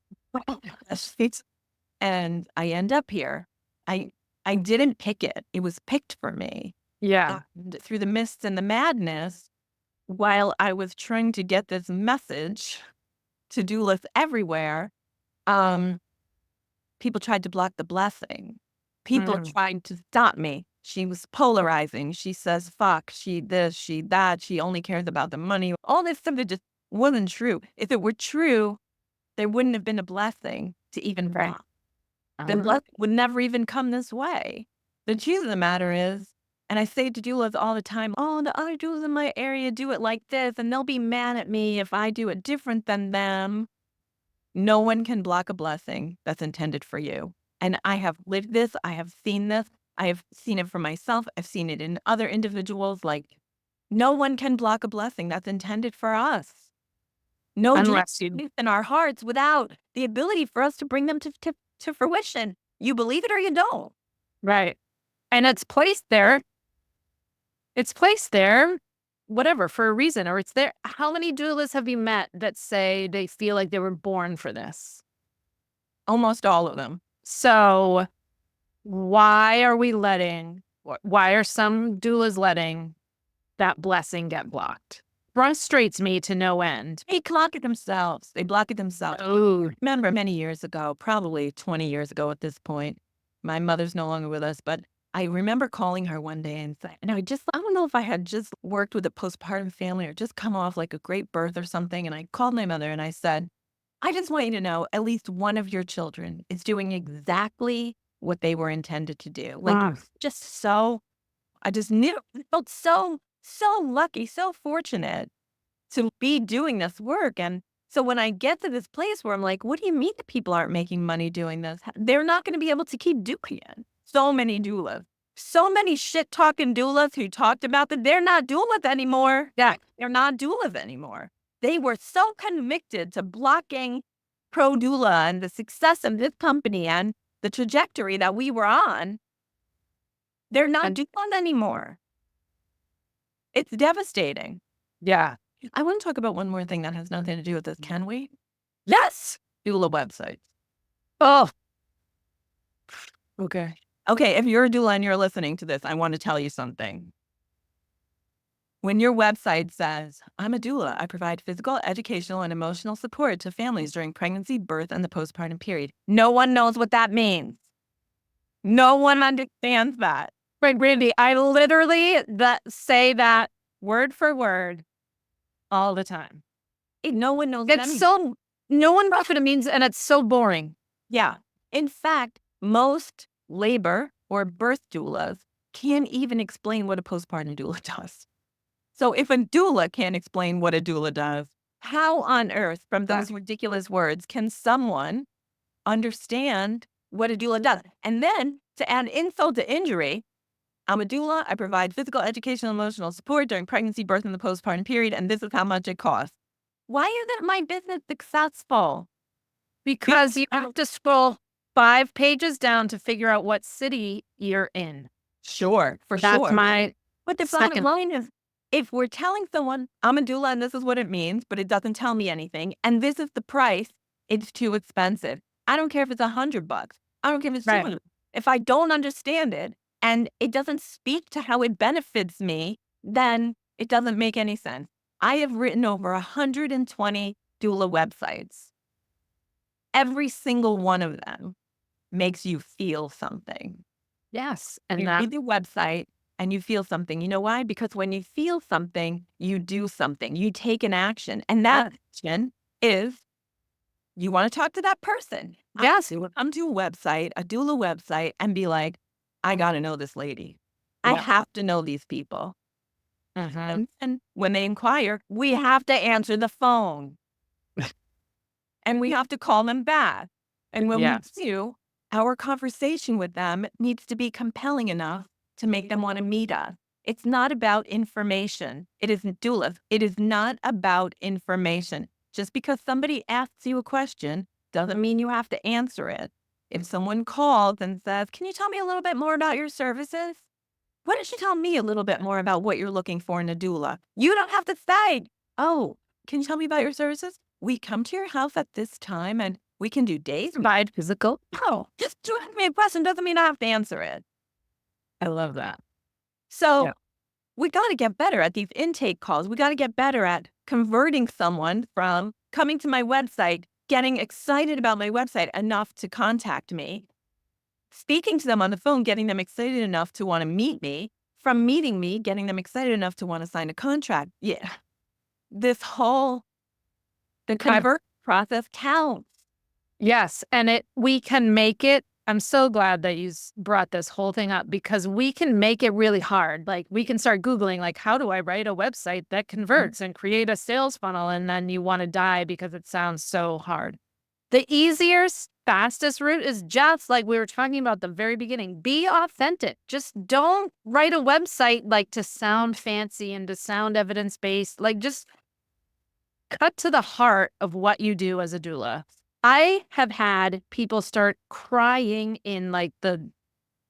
And I end up here. I didn't pick it. It was picked for me. Yeah. And through the mists and the madness, while I was trying to get this message to doulas everywhere, um, people tried to block the blessing. People tried to stop me. She was polarizing. She says, fuck, she this, she that. She only cares about the money. All this stuff that just wasn't true. If it were true, there wouldn't have been a blessing to even Right. the blessing would never even come this way. The truth of the matter is, and I say to doulas all the time, oh, the other doulas in my area do it like this, and they'll be mad at me if I do it different than them. No one can block a blessing that's intended for you. And I have lived this. I have seen this. I have seen it for myself. I've seen it in other individuals. Like, no one can block a blessing that's intended for us. No Unless you dreams in our hearts without the ability for us to bring them to fruition. You believe it or you don't. right. And it's placed there. It's placed there, whatever, for a reason, or it's there. How many doulas have you met that say they feel like they were born for this? Almost all of them. So why are we letting, why are some doulas letting that blessing get blocked? Frustrates me to no end. They block it themselves. They block it themselves. Oh, Remember many years ago, probably 20 years ago at this point, my mother's no longer with us, but I remember calling her one day and saying, I don't know if I had just worked with a postpartum family or just come off like a great birth or something. And I called my mother and I said, I just want you to know at least one of your children is doing exactly what they were intended to do. Like, I just knew, I felt so lucky, so fortunate to be doing this work. And so when I get to this place where I'm like, what do you mean that people aren't making money doing this? They're not going to be able to keep doing it. So many doulas, so many shit talking doulas who talked about that they're not doulas anymore. Yeah, they're not doulas anymore. They were so convicted to blocking ProDoula and the success of this company and the trajectory that we were on. They're not doulas anymore. It's devastating. yeah. I want to talk about one more thing that has nothing to do with this. Can we? Yes. Doula websites. Oh, okay. Okay, if you're a doula and you're listening to this, I want to tell you something. When your website says, I'm a doula, I provide physical, educational, and emotional support to families during pregnancy, birth, and the postpartum period. No one knows what that means. No one understands that. Right, Randy, I literally say that word for word all the time. No one knows what that It's means. so, no one knows what it means, and it's so boring. Yeah. In fact, most labor or birth doulas can't even explain what a postpartum doula does. So if a doula can't explain what a doula does, how on earth, from those ridiculous words, can someone understand what a doula does? And then to add insult to injury, I'm a doula. I provide physical, educational, emotional support during pregnancy, birth, and the postpartum period, and this is how much it costs. Why isn't my business successful? Because you have to scroll 5 pages down to figure out what city you're in. Sure, for That's sure. my But the bottom line is, if we're telling someone, I'm a doula and this is what it means, but it doesn't tell me anything, and this is the price, it's too expensive. I don't care if it's $100. I don't care if it's $200. If I don't understand it and it doesn't speak to how it benefits me, then it doesn't make any sense. I have written over 120 doula websites. Every single one of them makes you feel something. Yes. And You read the website and you feel something. You know why? Because when you feel something, you do something. You take an action. And that action is you want to talk to that person. yes. You come to a website, a doula website, and be like, I got to know this lady. I have to know these people. And when they inquire, we have to answer the phone. And we have to call them back. And when we do, our conversation with them needs to be compelling enough to make them want to meet us. It's not about information. It isn't doulas. It is not about information. Just because somebody asks you a question doesn't mean you have to answer it. If someone calls and says, can you tell me a little bit more about your services? Why don't you tell me a little bit more about what you're looking for in a doula? You don't have to say, oh, can you tell me about your services? We come to your house at this time and we can do days. Provide physical. No, just ask me a question doesn't mean I have to answer it. I love that. So Yeah. we got to get better at these intake calls. We got to get better at converting someone from coming to my website, getting excited about my website enough to contact me, speaking to them on the phone, getting them excited enough to want to meet me, from meeting me, getting them excited enough to want to sign a contract. Yeah. The convert process counts. Yes. And we can make it. I'm so glad that you brought this whole thing up, because we can make it really hard. Like, we can start Googling, like, how do I write a website that converts and create a sales funnel? And then you want to die because it sounds so hard. The easiest, fastest route is just like we were talking about at the very beginning. Be authentic. Just don't write a website like to sound fancy and to sound evidence-based. Like, just cut to the heart of what you do as a doula. I have had people start crying in like the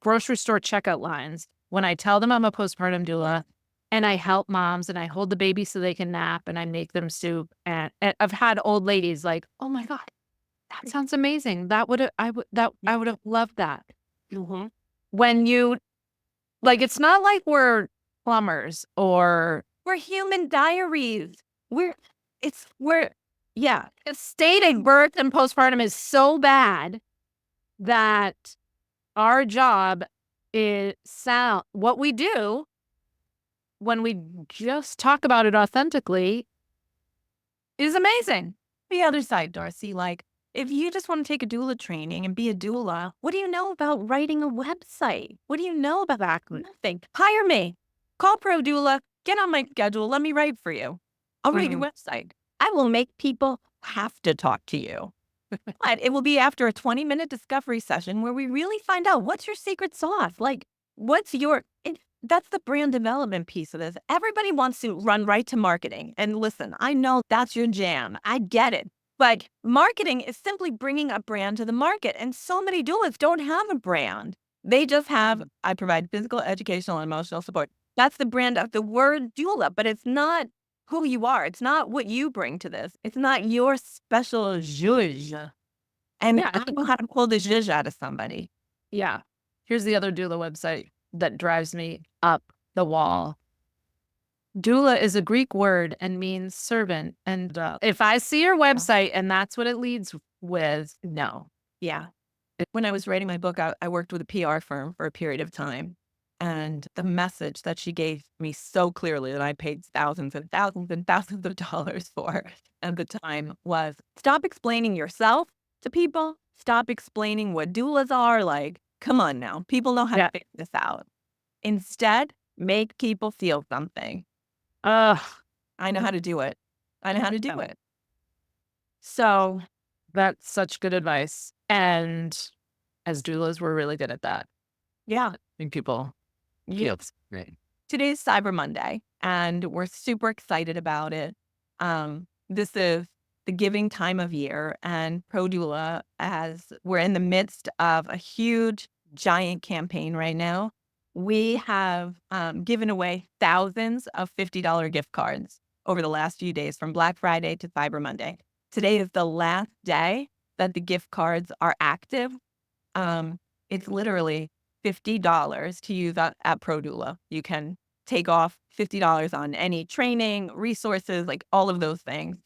grocery store checkout lines when I tell them I'm a postpartum doula, and I help moms and I hold the baby so they can nap and I make them soup. And I've had old ladies like, oh my God, that sounds amazing. I would have loved that. Mm-hmm. When you, like, it's not like we're plumbers or We're human diaries. stating birth and postpartum is so bad that our job is what we do when we just talk about it authentically is amazing. The other side, Darcy, like, if you just want to take a doula training and be a doula, what do you know about writing a website? What do you know about that? Nothing. Hire me. Call ProDoula. Get on my schedule. Let me write for you. I'll write your website. I will make people have to talk to you. But it will be after a 20-minute discovery session where we really find out what's your secret sauce. Like, that's the brand development piece of this. Everybody wants to run right to marketing. And listen, I know that's your jam. I get it. But marketing is simply bringing a brand to the market. And so many doulas don't have a brand. They just have, I provide physical, educational, and emotional support. That's the brand of the word doula, but it's not who you are. It's not what you bring to this. It's not your special zhuzh. And I don't know how to pull the zhuzh out of somebody. Yeah. Here's the other doula website that drives me up the wall. Doula is a Greek word and means servant. And if I see your website and that's what it leads with, no. Yeah. When I was writing my book, I worked with a PR firm for a period of time. And the message that she gave me so clearly that I paid thousands and thousands and thousands of dollars for at the time was, stop explaining yourself to people. Stop explaining what doulas are. Like, come on now. People know how to figure this out. Instead, make people feel something. I know how to do it. I know how to do it. So that's such good advice. And as doulas, we're really good at that. Yeah. I think people feel great. Today's Cyber Monday, and we're super excited about it. This is the giving time of year, and ProDoula, as we're in the midst of a huge, giant campaign right now, we have given away thousands of $50 gift cards over the last few days, from Black Friday to Cyber Monday. Today is the last day that the gift cards are active. It's literally $50 to use at ProDoula. You can take off $50 on any training, resources, like all of those things.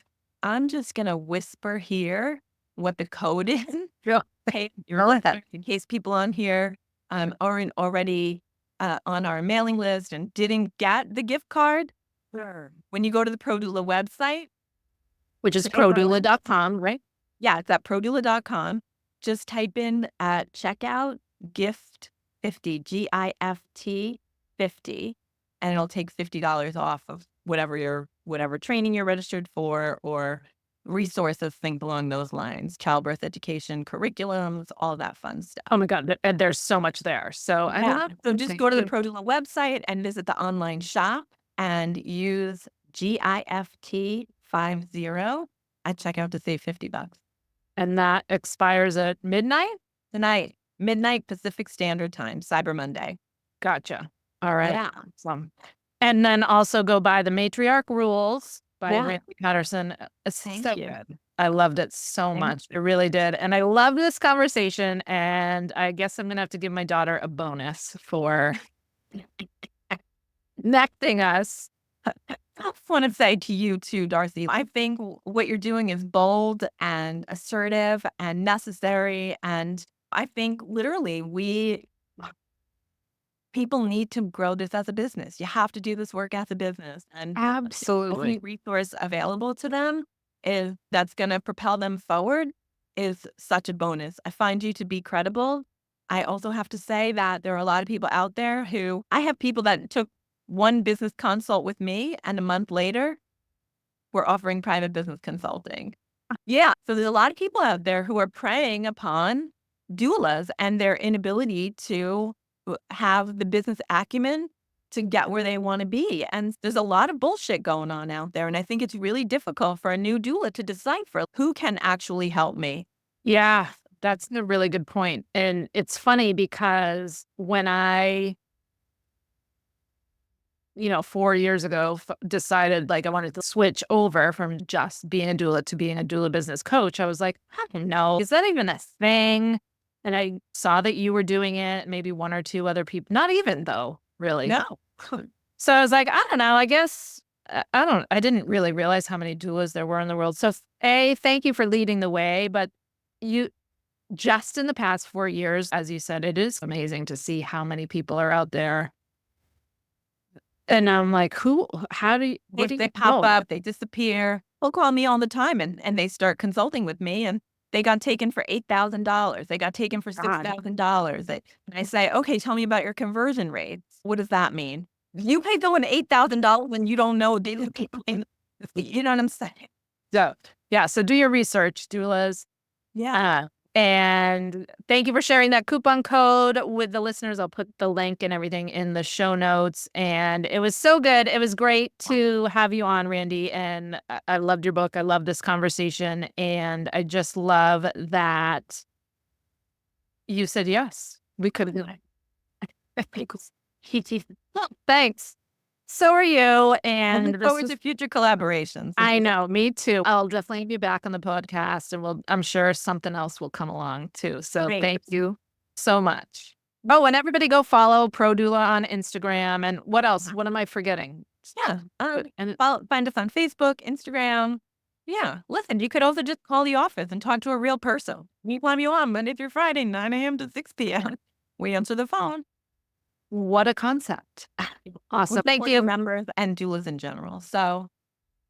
I'm just going to whisper here what the code is. In case people on here aren't already on our mailing list and didn't get the gift card. Sure. When you go to the ProDoula website, which is ProDoula.com, right? Yeah, it's at ProDoula.com. Just type in at checkout gift 50, GIFT 50, and it'll take $50 off of whatever training you're registered for, or resources, things along those lines, childbirth education, curriculums, all that fun stuff. Oh my God, there's so much there. So So just go to the ProDoula website and visit the online shop and use GIFT 50 at checkout to save $50. And that expires at midnight? Tonight, midnight Pacific Standard Time, Cyber Monday. Gotcha. All right. Yeah. And then also go buy the matriarch rules by Yeah. Randy Patterson. It's Thank so you. good. I loved it so Thank much. It really did. And I love this conversation. And I guess I'm going to have to give my daughter a bonus for connecting us. I just want to say to you too, Darcy, I think what you're doing is bold and assertive and necessary. And I think literally people need to grow this as a business. You have to do this work as a business. And the only Absolutely. resource available to them is that's going to propel them forward is such a bonus. I find you to be credible. I also have to say that there are a lot of people out there who I have people that took one business consult with me and a month later we're offering private business consulting. Yeah. So there's a lot of people out there who are preying upon doulas and their inability to have the business acumen to get where they want to be. And there's a lot of bullshit going on out there. And I think it's really difficult for a new doula to decipher who can actually help me. Yeah, that's a really good point. And it's funny because when I 4 years ago, decided like I wanted to switch over from just being a doula to being a doula business coach, I was like, I don't know, is that even a thing? And I saw that you were doing it, maybe one or two other people, not even though, really. No. So I was like, I don't know, I guess I didn't really realize how many doulas there were in the world. So thank you for leading the way, but you just in the past 4 years, as you said, it is amazing to see how many people are out there. And I'm like, how do you, what do If they you pop know? up, they disappear. They'll call me all the time and they start consulting with me and they got taken for $8,000. They got taken for God. $6,000. And I say, okay, tell me about your conversion rates. What does that mean? You pay someone $8,000 when you don't know they people. You know what I'm saying? So, yeah. So do your research, doulas. Yeah. And thank you for sharing that coupon code with the listeners. I'll put the link and everything in the show notes. And it was so good. It was great to have you on, Randy. And I loved your book. I love this conversation. And I just love that you said yes. We could do it. Thanks. So are you. I And look forward to future collaborations. I know, me too. I'll definitely be back on the podcast and I'm sure something else will come along too. So Great. thank you so much. Oh, and everybody go follow ProDoula on Instagram. And what else? What am I forgetting? Yeah. And Find us on Facebook, Instagram. Yeah. Listen, you could also just call the office and talk to a real person. We want you on Monday through Friday, 9 a.m. to 6 p.m. We answer the phone. what a concept. Awesome. Thank you. Members and doulas in general. So,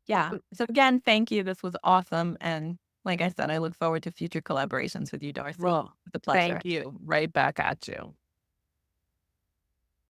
yeah. So, again, thank you. This was awesome. And like I said, I look forward to future collaborations with you, Darcy. Well, It's a pleasure. thank you. Right back at you.